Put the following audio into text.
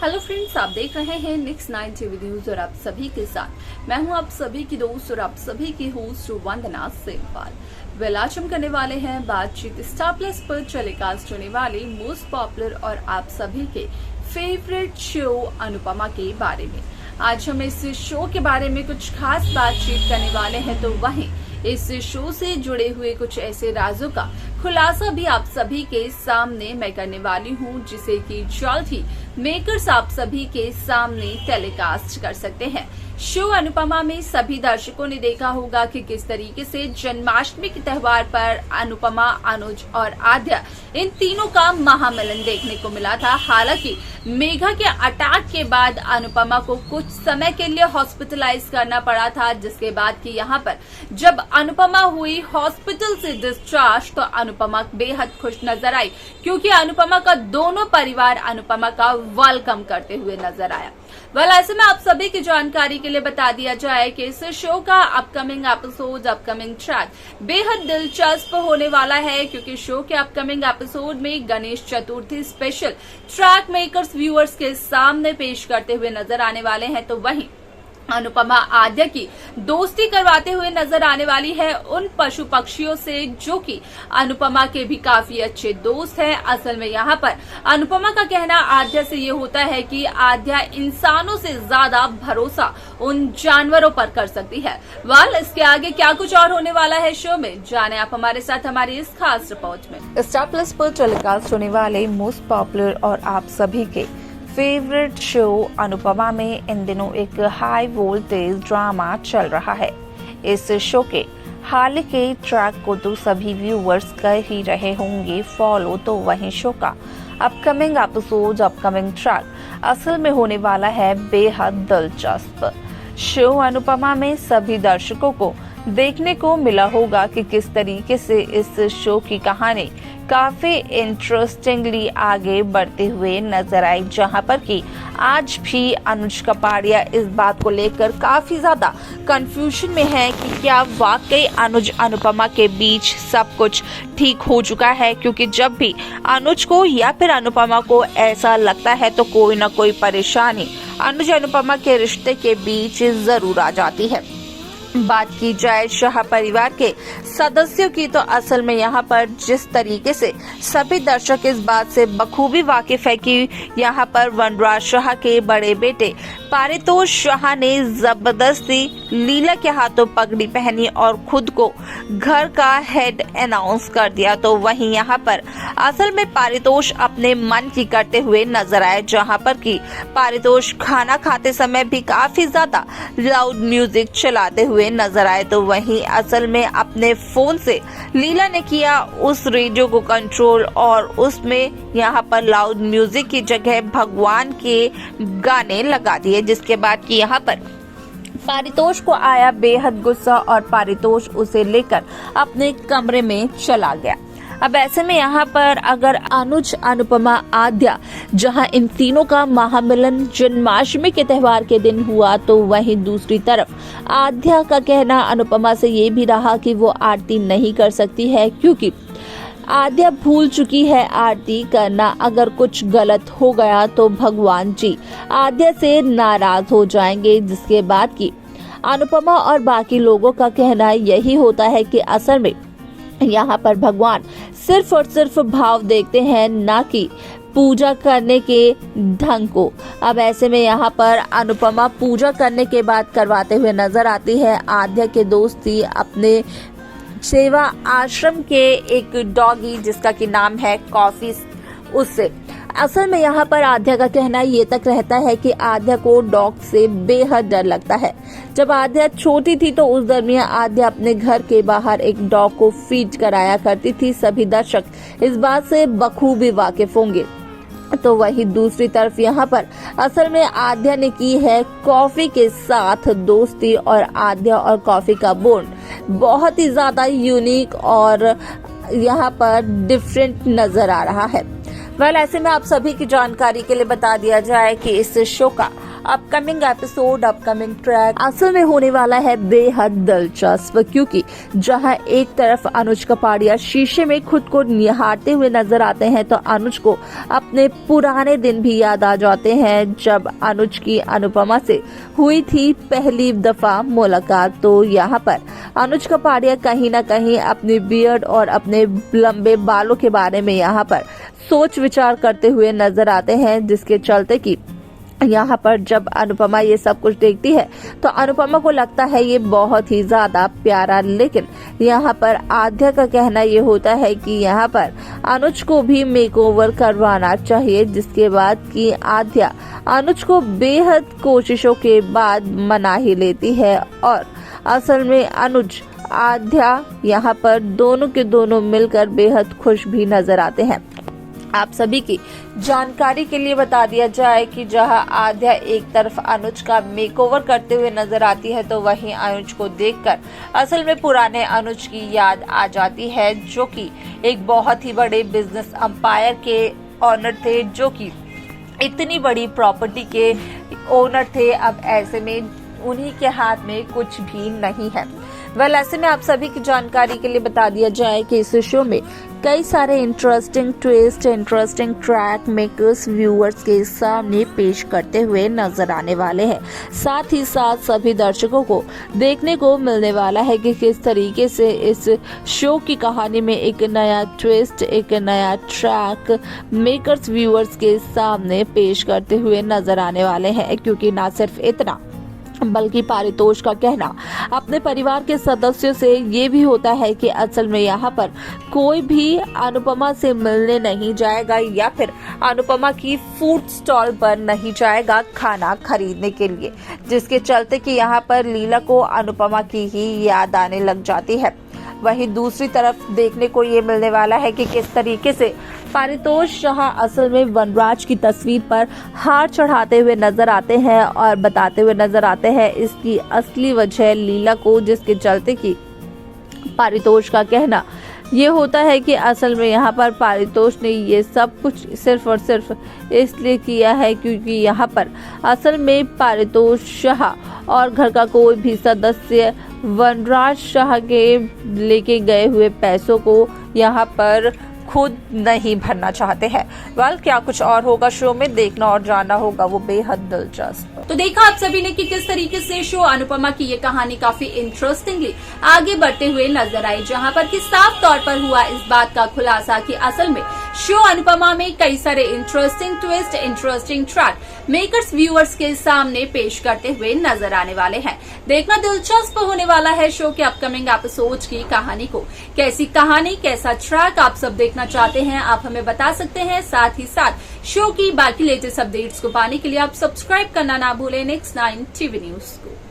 Hello friends, आप देख रहे हैं नेक्स्ट 9 टीवी न्यूज और आप सभी के साथ मैं हूं आप सभी की दोस्त और आप सभी की होस्ट वंदना सेमवाल। आज हम करने वाले हैं बातचीत स्टार प्लस पर टेलीकास्ट होने वाले मोस्ट पॉपुलर और आप सभी के फेवरेट शो अनुपमा के बारे में। आज हम इस शो के बारे में कुछ खास बातचीत करने वाले हैं, तो वहीं इस शो से जुड़े हुए कुछ ऐसे राजों का खुलासा भी आप सभी के सामने मैं करने वाली हूं, जिसे कि जल्द ही मेकर्स आप सभी के सामने टेलीकास्ट कर सकते हैं। शो अनुपमा में सभी दर्शकों ने देखा होगा कि किस तरीके से जन्माष्टमी के त्योहार पर अनुपमा, अनुज और आद्या इन तीनों का महामिलन देखने को मिला था। हालांकि मेघा के अटैक के बाद अनुपमा को कुछ समय के लिए हॉस्पिटलाइज करना पड़ा था, जिसके बाद कि यहाँ पर जब अनुपमा हुई हॉस्पिटल से डिस्चार्ज तो अनुपमा बेहद खुश नजर आई, क्योंकि अनुपमा का दोनों परिवार अनुपमा का वेलकम करते हुए नजर आया। ऐसे में आप सभी की जानकारी के लिए बता दिया जाए कि इस शो का अपकमिंग एपिसोड, अपकमिंग ट्रैक बेहद दिलचस्प होने वाला है, क्योंकि शो के अपकमिंग एपिसोड में Ganesh Chaturthi special track makers viewers के सामने पेश करते हुए नजर आने वाले हैं। तो वहीं अनुपमा आद्या की दोस्ती करवाते हुए नजर आने वाली है उन पशु पक्षियों से जो कि अनुपमा के भी काफी अच्छे दोस्त हैं। असल में यहाँ पर अनुपमा का कहना आद्या से ये होता है कि आद्या इंसानों से ज्यादा भरोसा उन जानवरों पर कर सकती है। इसके आगे क्या कुछ और होने वाला है शो में, जाने आप हमारे साथ हमारी इस खास रिपोर्ट में। स्टार प्लस पर टेलीकास्ट होने वाले मोस्ट पॉपुलर और आप सभी के फेवरेट शो अनुपमा में इन दिनों एक हाई वोल्टेज ड्रामा चल रहा है। इस शो के हाल के ट्रैक को तो सभी व्यूअर्स कर ही रहे होंगे फॉलो, तो वहीं शो का अपकमिंग एपिसोड, अपकमिंग ट्रैक असल में होने वाला है बेहद दिलचस्प। शो अनुपमा में सभी दर्शकों को देखने को मिला होगा कि किस तरीके से इस शो की कहानी काफी इंटरेस्टिंगली आगे बढ़ते हुए नजर आई, जहां पर कि आज भी अनुज कपाड़िया इस बात को लेकर काफी ज्यादा कंफ्यूजन में है कि क्या वाकई अनुज अनुपमा के बीच सब कुछ ठीक हो चुका है, क्योंकि जब भी अनुज को या फिर अनुपमा को ऐसा लगता है तो कोई ना कोई परेशानी अनुज अनुपमा के रिश्ते के बीच जरूर आ जाती है। बात की जाए शाह परिवार के सदस्यों की, तो असल में यहाँ पर जिस तरीके से सभी दर्शक इस बात से बखूबी वाकिफ है कि यहाँ पर वनराज शाह के बड़े बेटे पारितोष शाह ने जबरदस्ती लीला के हाथों पगड़ी पहनी और खुद को घर का हेड अनाउंस कर दिया। तो वहीं यहाँ पर असल में पारितोष अपने मन की करते हुए नजर आए, जहाँ पर कि पारितोष खाना खाते समय भी काफी ज्यादा लाउड म्यूजिक चलाते हुए नजर आए। तो वहीं असल में अपने फोन से लीला ने किया उस रेडियो को कंट्रोल और उसमें यहाँ पर लाउड म्यूजिक की जगह भगवान के गाने लगा दिए, जिसके बाद कि यहाँ पर पारितोष को आया बेहद गुस्सा और पारितोष उसे लेकर अपने कमरे में चला गया। अब ऐसे में यहाँ पर अगर अनुज, अनुपमा, आद्या, जहाँ इन तीनों का महामिलन जन्माष्टमी के त्योहार के दिन हुआ, तो वहीं दूसरी तरफ आद्या का कहना अनुपमा से ये भी रहा कि वो आरती नहीं कर सकती है, क्योंकि आद्या भूल चुकी है आरती करना। अगर कुछ गलत हो गया तो भगवान जी आद्या से नाराज हो जाएंगे, जिसके बाद कि अनुपमा और बाकी लोगों का कहना यही होता है कि असल में यहाँ पर भगवान सिर्फ और सिर्फ भाव देखते हैं, ना कि पूजा करने के ढंग को। अब ऐसे में यहाँ पर अनुपमा पूजा करने के बाद करवाते हुए नजर आती है। आद्या के दोस्त थी अपने सेवा आश्रम के एक डॉगी जिसका कि नाम है कॉफी, उससे असल में यहाँ पर आद्या का कहना ये तक रहता है कि आद्या को डॉग से बेहद डर लगता है। जब आद्या छोटी थी तो उस दरमियान आद्या अपने घर के बाहर एक डॉग को फीड कराया करती थी। सभी दर्शक इस बात से बखूबी वाकिफ होंगे। तो वही दूसरी तरफ यहाँ पर असल में आद्या ने की है कॉफी के साथ दोस्ती, और आद्या और कॉफी का बॉन्ड बहुत ही ज्यादा यूनिक और यहाँ पर डिफरेंट नजर आ रहा है। ऐसे में आप सभी की जानकारी के लिए बता दिया जाए कि इस शो का अपकमिंग एपिसोड, अपकमिंग ट्रैक असल में होने वाला है बेहद दिलचस्प, क्योंकि जहां एक तरफ अनुज कपाड़िया शीशे में खुद को निहारते हुए नजर आते हैं तो अनुज को अपने पुराने दिन भी याद आ जाते हैं, जब अनुज की अनुपमा से हुई थी पहली दफा मुलाकात। तो यहाँ पर अनुज कपाड़िया कहीं ना कहीं अपनी बियर्ड और अपने लंबे बालों के बारे में यहाँ पर सोच विचार करते हुए नजर आते हैं, जिसके चलते कि यहाँ पर जब अनुपमा ये सब कुछ देखती है तो अनुपमा को लगता है ये बहुत ही ज्यादा प्यारा। लेकिन यहाँ पर आद्या का कहना ये होता है कि यहाँ पर अनुज को भी मेकओवर करवाना चाहिए, जिसके बाद कि आद्या अनुज को बेहद कोशिशों के बाद मना ही लेती है। और असल में अनुज आद्या यहाँ पर दोनों के दोनों मिलकर बेहद खुश भी नजर आते हैं। आप सभी की जानकारी के लिए बता दिया जाए कि जहां आद्या एक तरफ अनुज का मेकओवर करते हुए नजर आती है तो वहीं अनुज को देखकर असल में पुराने अनुज की याद आ जाती है, जो कि एक बहुत ही बड़े बिजनेस एम्पायर के ऑनर थे, जो कि इतनी बड़ी प्रॉपर्टी के ओनर थे। अब ऐसे में उन्हीं के हाथ में कुछ भी नहीं है। ऐसे में आप सभी की जानकारी के लिए बता दिया जाए कि इस शो में कई सारे interesting twist, interesting track makers viewers के सामने पेश करते हुए नजर आने वाले हैं। साथ ही साथ सभी दर्शकों को देखने को मिलने वाला है कि किस तरीके से इस शो की कहानी में एक नया ट्विस्ट, एक नया ट्रैक मेकर्स व्यूअर्स के सामने पेश करते हुए नजर आने वाले हैं। क्योंकि ना सिर्फ इतना बल्कि पारितोष का कहना अपने परिवार के सदस्यों से ये भी होता है कि असल में यहाँ पर कोई भी अनुपमा से मिलने नहीं जाएगा या फिर अनुपमा की फूड स्टॉल पर नहीं जाएगा खाना खरीदने के लिए, जिसके चलते कि यहाँ पर लीला को अनुपमा की ही याद आने लग जाती है। वहीं दूसरी तरफ देखने को ये मिलने वाला है कि किस तरीके से पारितोष शाह असल में वनराज की तस्वीर पर हार चढ़ाते हुए नजर आते हैं और बताते हुए नजर आते हैं इसकी असली वजह लीला को, जिसके चलते कि पारितोष का कहना ये होता है कि असल में यहाँ पर पारितोष ने ये सब कुछ सिर्फ और सिर्फ इसलिए किया है क्योंकि यहाँ पर असल में पारितोष शाह और घर का कोई भी सदस्य वनराज शाह के लेके गए हुए पैसों को यहाँ पर खुद नहीं भरना चाहते हैं। क्या कुछ और होगा शो में, देखना और जानना होगा, वो बेहद दिलचस्प। तो देखा आप सभी ने कि किस तरीके से शो अनुपमा की ये कहानी काफी इंटरेस्टिंगली आगे बढ़ते हुए नजर आई, जहां पर कि साफ तौर पर हुआ इस बात का खुलासा कि असल में शो अनुपमा में कई सारे interesting twist, interesting track makers viewers के सामने पेश करते हुए नजर आने वाले हैं। देखना दिलचस्प होने वाला है शो के अपकमिंग एपिसोड की कहानी को। कैसी कहानी, कैसा ट्रैक आप सब देखना चाहते हैं, आप हमें बता सकते हैं। साथ ही साथ शो की बाकी लेटेस्ट अपडेट्स को पाने के लिए आप सब्सक्राइब करना ना भूलें नेक्स्ट 9 टीवी न्यूज को।